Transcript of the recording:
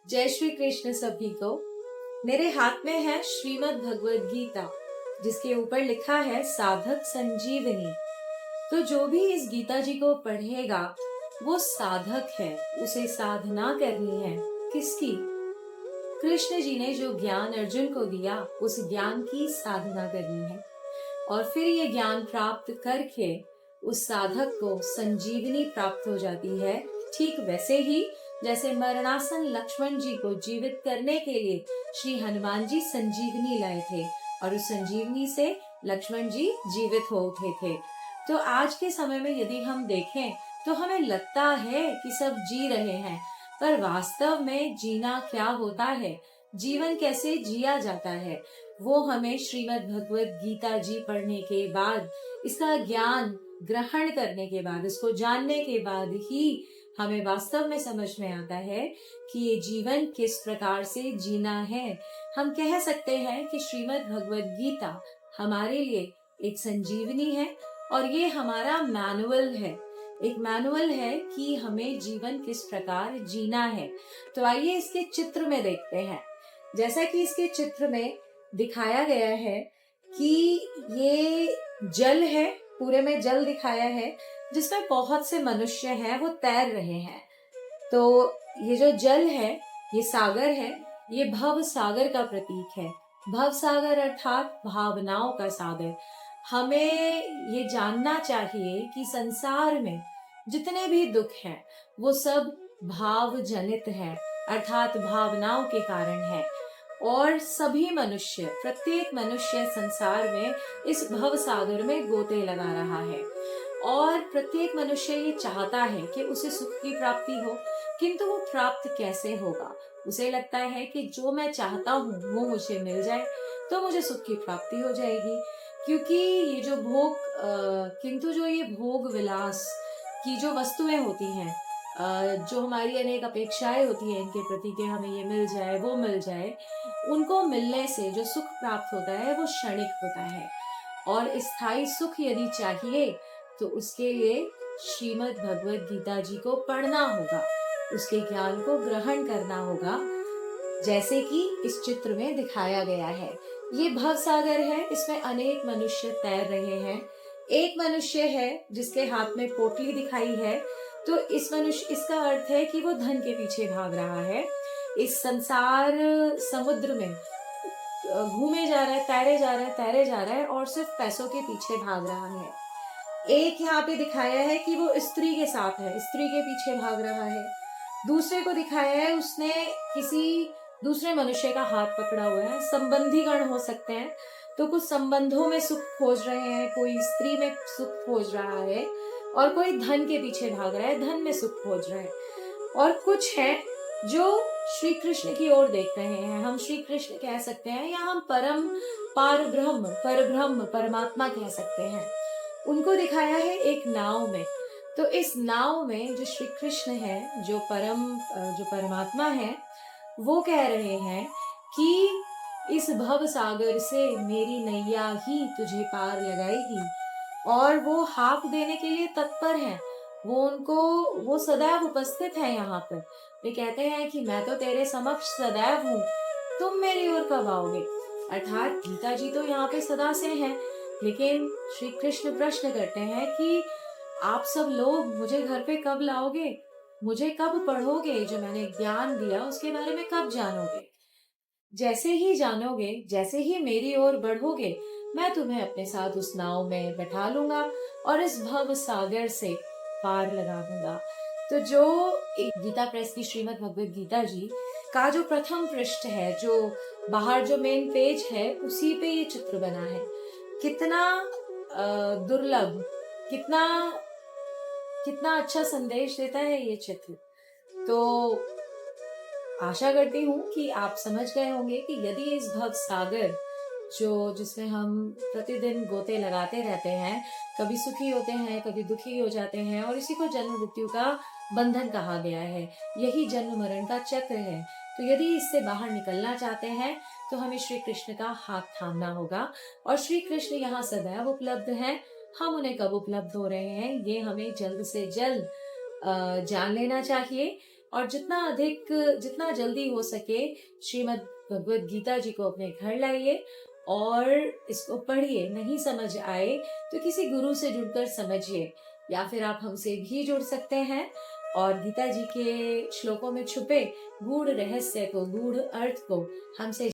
जय श्री कृष्ण सभी को। मेरे हाथ में है श्रीमद् भगवद गीता, जिसके ऊपर लिखा है साधक संजीवनी। तो जो भी इस गीता जी को पढ़ेगा वो साधक है, उसे साधना करनी है। किसकी? कृष्ण जी ने जो ज्ञान अर्जुन को दिया उस ज्ञान की साधना करनी है और फिर ये ज्ञान प्राप्त करके उस साधक को संजीवनी प्राप्त हो जाती है। ठीक वैसे ही जैसे मरणासन लक्ष्मण जी को जीवित करने के लिए श्री हनुमान जी संजीवनी लाए थे और उस संजीवनी से लक्ष्मण जी जीवित हो उठे थे। तो आज के समय में यदि हम देखें तो हमें लगता है कि सब जी रहे हैं, पर वास्तव में जीना क्या होता है, जीवन कैसे जिया जाता है, वो हमें श्रीमद् भगवद गीता जी पढ़ने के बाद, इसका ज्ञान ग्रहण करने के बाद, इसको जानने के बाद ही हमें वास्तव में समझ में आता है कि ये जीवन किस प्रकार से जीना है। हम कह सकते हैं कि श्रीमद् भगवद गीता हमारे लिए एक संजीवनी है और ये हमारा मैनुअल है, एक मैनुअल है कि हमें जीवन किस प्रकार जीना है। तो आइए इसके चित्र में देखते हैं। जैसा कि इसके चित्र में दिखाया गया है कि ये जल है, पूरे में जल दिखाया है जिसमें बहुत से मनुष्य हैं, वो तैर रहे हैं। तो ये जो जल है, ये सागर है, ये भव सागर का प्रतीक है। भव सागर अर्थात भावनाओं का सागर। हमें ये जानना चाहिए कि संसार में जितने भी दुख हैं वो सब भाव जनित है, अर्थात भावनाओं के कारण है। और सभी मनुष्य, प्रत्येक मनुष्य संसार में इस भव सागर में गोते लगा रहा है और प्रत्येक मनुष्य ये चाहता है कि उसे सुख की प्राप्ति हो, किंतु वो प्राप्त कैसे होगा? उसे लगता है कि जो मैं चाहता हूँ वो मुझे मिल जाए तो मुझे सुख की प्राप्ति हो जाएगी। क्योंकि ये जो किंतु जो ये भोग विलास की जो वस्तुएं होती हैं, जो हमारी अनेक अपेक्षाएं होती हैं इनके प्रति कि हमें ये मिल जाए वो मिल जाए, उनको मिलने से जो सुख प्राप्त होता है वो क्षणिक होता है और स्थायी सुख यदि चाहिए तो उसके लिए श्रीमद् भगवद गीता जी को पढ़ना होगा, उसके ज्ञान को ग्रहण करना होगा, जैसे कि इस चित्र में दिखाया गया है। ये भव सागर है, इसमें अनेक मनुष्य तैर रहे हैं। एक मनुष्य है जिसके हाथ में पोटली दिखाई है, तो इसका अर्थ है कि वो धन के पीछे भाग रहा है। इस संसार समुद्र में घूमे जा रहा है, तैरे जा रहा है और सिर्फ पैसों के पीछे भाग रहा है। एक यहाँ पे दिखाया है कि वो स्त्री के साथ है, स्त्री के पीछे भाग रहा है। दूसरे को दिखाया है उसने किसी दूसरे मनुष्य का हाथ पकड़ा हुआ है। संबंधी गण हो सकते हैं, तो कुछ संबंधों में सुख खोज रहे हैं, कोई स्त्री में सुख खोज रहा है और कोई धन के पीछे भाग रहा है, धन में सुख खोज रहा है। और कुछ है जो श्री कृष्ण की ओर देख रहे हैं। हम श्री कृष्ण कह सकते हैं या हम परब्रह्म परमात्मा कह सकते हैं। उनको दिखाया है एक नाव में। तो इस नाव में जो श्री कृष्ण है, जो परमात्मा है, वो कह रहे हैं कि इस भव सागर से मेरी नैया ही तुझे पार लगाएगी और वो हाथ देने के लिए तत्पर हैं। वो सदैव उपस्थित है यहाँ पर। वे कहते हैं कि मैं तो तेरे समक्ष सदैव हूँ, तुम मेरी ओर कब आओगे? अर्थात गीता जी तो यहाँ पे सदा से हैं, लेकिन श्री कृष्ण प्रश्न करते हैं कि आप सब लोग मुझे घर पे कब लाओगे, मुझे कब पढ़ोगे, जो मैंने ज्ञान दिया उसके बारे में कब जानोगे? जैसे ही जानोगे, जैसे ही मेरी ओर बढ़ोगे, मैं तुम्हें अपने साथ उस नाव में बैठा लूंगा और इस भव सागर से पार लगा दूंगा। तो जो गीता प्रेस की श्रीमद् भगवद गीता जी का जो प्रथम पृष्ठ है, जो बाहर जो मेन पेज है, उसी पे ये चित्र बना है। कितना दुर्लभ, कितना अच्छा संदेश देता है ये चित्र। तो आशा करती हूँ कि आप समझ गए होंगे कि यदि इस भव सागर जिसमें हम प्रतिदिन गोते लगाते रहते हैं, कभी सुखी होते हैं, कभी दुखी हो जाते हैं और इसी को जन्म मृत्यु का बंधन कहा गया है, यही जन्म मरण का चक्र है। तो यदि इससे बाहर निकलना चाहते हैं तो हमें श्री कृष्ण का हाथ थामना होगा और श्री कृष्ण यहाँ सदैव उपलब्ध हैं। हम उन्हें कब उपलब्ध हो रहे हैं ये हमें जल्द से जल्द जान लेना चाहिए। और जितना जल्दी हो सके श्रीमद् भगवत गीता जी को अपने घर लाइए और इसको पढ़िए। नहीं समझ आए तो किसी गुरु से जुड़कर समझिए, या फिर आप हमसे भी जुड़ सकते हैं और गीता जी के श्लोकों में छुपे गूढ़ रहस्य को, गूढ़ अर्थ को हमसे